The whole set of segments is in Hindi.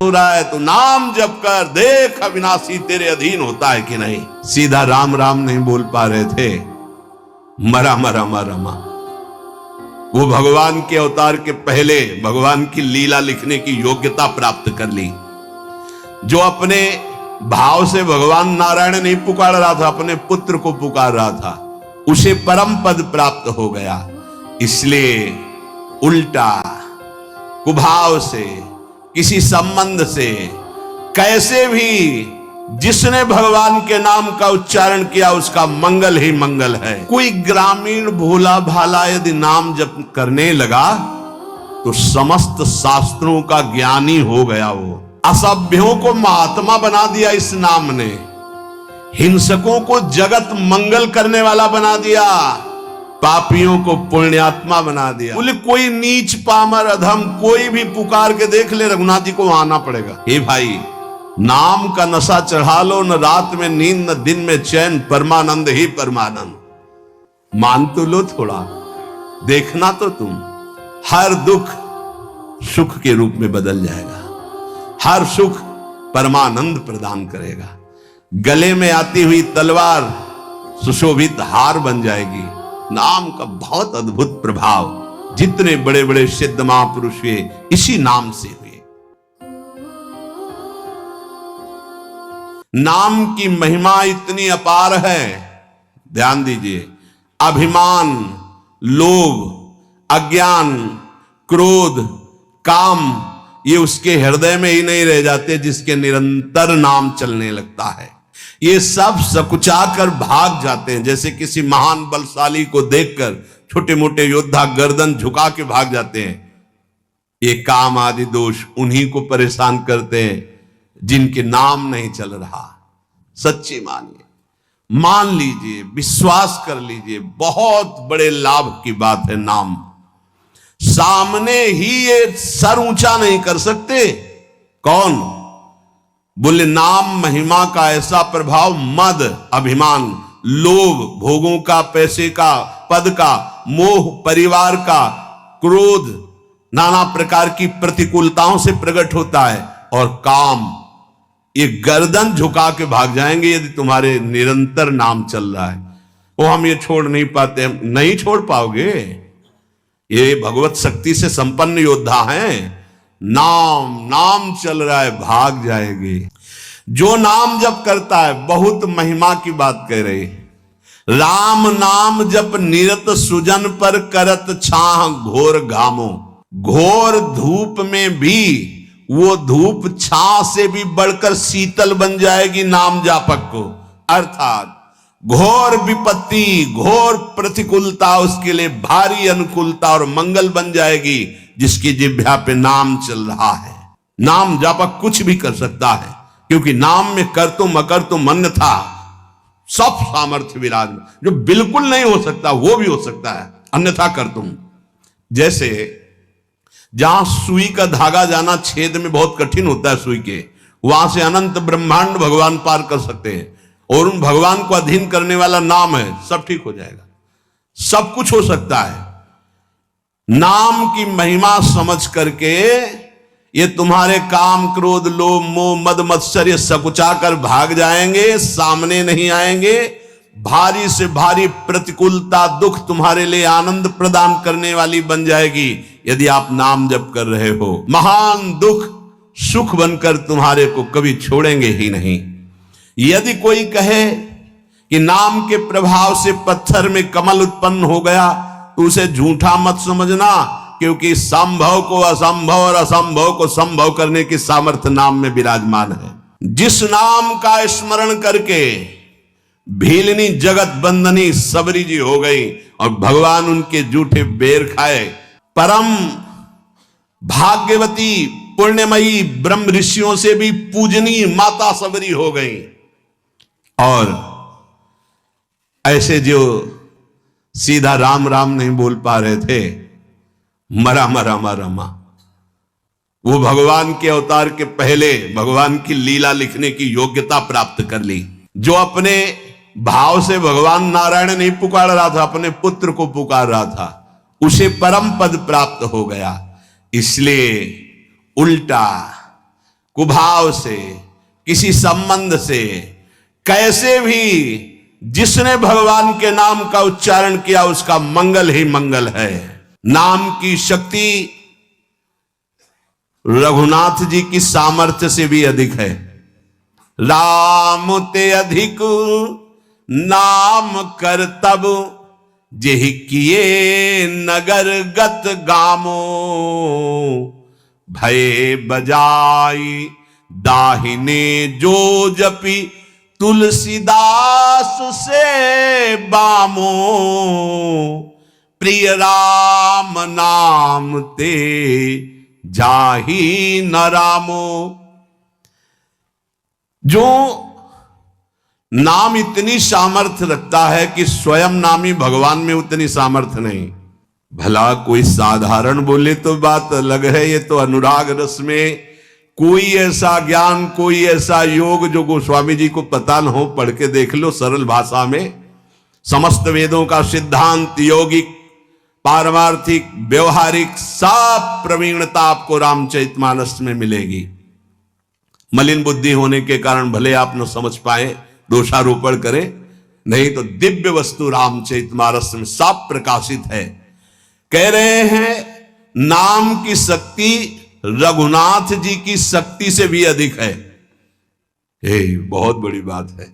हो रहा है तो नाम जप कर देख, अविनाशी तेरे अधीन होता है कि नहीं। सीधा राम राम नहीं बोल पा रहे थे, मरा मरा मरा मा। वो भगवान के अवतार के पहले भगवान की लीला लिखने की योग्यता प्राप्त कर ली। जो अपने भाव से भगवान नारायण नहीं पुकार रहा था, अपने पुत्र को पुकार रहा था, उसे परम पद प्राप्त हो गया। इसलिए उल्टा कुभाव से, किसी संबंध से, कैसे भी जिसने भगवान के नाम का उच्चारण किया उसका मंगल ही मंगल है। कोई ग्रामीण भोला भाला यदि नाम जप करने लगा तो समस्त शास्त्रों का ज्ञानी हो गया। वो असभ्यों को महात्मा बना दिया इस नाम ने, हिंसकों को जगत मंगल करने वाला बना दिया, पापियों को पुण्यात्मा बना दिया। बोले कोई नीच पामर अधम कोई भी पुकार के देख ले, रघुनाथ जी को आना पड़ेगा। हे भाई, नाम का नशा चढ़ा लो, न रात में नींद न दिन में चैन, परमानंद ही परमानंद। मान तो लो थोड़ा, देखना तो तुम, हर दुख सुख के रूप में बदल जाएगा, हर सुख परमानंद प्रदान करेगा। गले में आती हुई तलवार सुशोभित हार बन जाएगी। नाम का बहुत अद्भुत प्रभाव, जितने बड़े बड़े सिद्ध महापुरुष हुए इसी नाम से हुए। नाम की महिमा इतनी अपार है, ध्यान दीजिए। अभिमान, लोभ, अज्ञान, क्रोध, काम, ये उसके हृदय में ही नहीं रह जाते जिसके निरंतर नाम चलने लगता है। ये सब सकुचा कर भाग जाते हैं। जैसे किसी महान बलशाली को देखकर छोटे मोटे योद्धा गर्दन झुका के भाग जाते हैं। ये काम आदि दोष उन्हीं को परेशान करते हैं जिनके नाम नहीं चल रहा। सच्ची मानिए, मान लीजिए, विश्वास कर लीजिए, बहुत बड़े लाभ की बात है नाम। सामने ही ये सर ऊंचा नहीं कर सकते। कौन? बोले नाम महिमा का ऐसा प्रभाव, मद, अभिमान, लोभ, भोगों का, पैसे का, पद का, मोह, परिवार का, क्रोध, नाना प्रकार की प्रतिकूलताओं से प्रकट होता है। और काम, ये गर्दन झुका के भाग जाएंगे यदि तुम्हारे निरंतर नाम चल रहा है। वो हम ये छोड़ नहीं पाते, हम नहीं छोड़ पाओगे। ये भगवत शक्ति से संपन्न योद्धा हैं। नाम नाम चल रहा है, भाग जाएंगे। जो नाम जप करता है, बहुत महिमा की बात कह रही, राम नाम जप निरत सुजन पर करत छाह घोर घामो। घोर धूप में भी वो धूप छाह से भी बढ़कर शीतल बन जाएगी नाम जापक को। अर्थात घोर विपत्ति, घोर प्रतिकूलता उसके लिए भारी अनुकूलता और मंगल बन जाएगी जिसकी जिह्वा पे नाम चल रहा है। नाम जापक कुछ भी कर सकता है, क्योंकि नाम में कर तुम अकर तुम अन्यथा सब सामर्थ्य विराज। जो बिल्कुल नहीं हो सकता वो भी हो सकता है, अन्यथा कर तुम। जैसे जहां सुई का धागा जाना छेद में बहुत कठिन होता है सुई के, वहां से अनंत ब्रह्मांड भगवान पार कर सकते हैं। और उन भगवान को अधीन करने वाला नाम है, सब ठीक हो जाएगा, सब कुछ हो सकता है। नाम की महिमा समझ करके ये तुम्हारे काम, क्रोध, लोभ, मोह, मद, मत्सर्य सकुचा कर भाग जाएंगे, सामने नहीं आएंगे। भारी से भारी प्रतिकूलता, दुख तुम्हारे लिए आनंद प्रदान करने वाली बन जाएगी यदि आप नाम जप कर रहे हो। महान दुख सुख बनकर तुम्हारे को कभी छोड़ेंगे ही नहीं। यदि कोई कहे कि नाम के प्रभाव से पत्थर में कमल उत्पन्न हो गया तो उसे झूठा मत समझना, क्योंकि संभव को असंभव और असंभव को संभव करने की सामर्थ्य नाम में विराजमान है। जिस नाम का स्मरण करके भीलनी जगत बंदनी सबरी जी हो गई और भगवान उनके जूठे बेर खाए, परम भाग्यवती पुण्यमयी ब्रह्म ऋषियों से भी पूजनीय माता सबरी हो गई। और ऐसे जो सीधा राम राम नहीं बोल पा रहे थे, मरा मरा मरा मा, वो भगवान के अवतार के पहले भगवान की लीला लिखने की योग्यता प्राप्त कर ली। जो अपने भाव से भगवान नारायण नहीं पुकार रहा था, अपने पुत्र को पुकार रहा था, उसे परम पद प्राप्त हो गया। इसलिए उल्टा कुभाव से, किसी संबंध से, कैसे भी जिसने भगवान के नाम का उच्चारण किया उसका मंगल ही मंगल है। नाम की शक्ति रघुनाथ जी की सामर्थ्य से भी अधिक है। राम ते अधिक नाम कर तब जेहि किए नगर गत गामो, भय बजाई दाहिने जो जपी तुलसीदास से बामो, प्रिय राम नाम ते जाहि न रामो। जो नाम इतनी सामर्थ्य रखता है कि स्वयं नामी भगवान में उतनी सामर्थ्य नहीं। भला कोई साधारण बोले तो बात अलग है, ये तो अनुराग रस में कोई ऐसा ज्ञान, कोई ऐसा योग जो गोस्वामी जी को पता न हो, पढ़ के देख लो सरल भाषा में। समस्त वेदों का सिद्धांत, यौगिक, पारमार्थिक, व्यवहारिक सब प्रवीणता आपको रामचरितमानस में मिलेगी। मलिन बुद्धि होने के कारण भले आप न समझ पाए, दोषारोपण करें, नहीं तो दिव्य वस्तु रामचरितमानस में सब प्रकाशित है। कह रहे हैं नाम की शक्ति रघुनाथ जी की शक्ति से भी अधिक है। बहुत बड़ी बात है।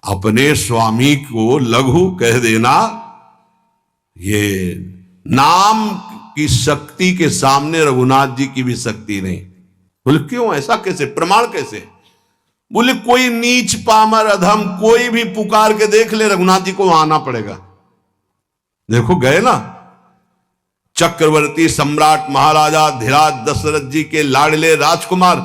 अपने स्वामी को लघु कह देना, ये नाम की शक्ति के सामने रघुनाथ जी की भी शक्ति नहीं। बोले क्यों, ऐसा कैसे, प्रमाण कैसे? बोले कोई नीच पामर अधम कोई भी पुकार के देख ले, रघुनाथ जी को आना पड़ेगा। देखो गए ना, चक्रवर्ती सम्राट महाराजा धीराज दशरथ जी के लाडले राजकुमार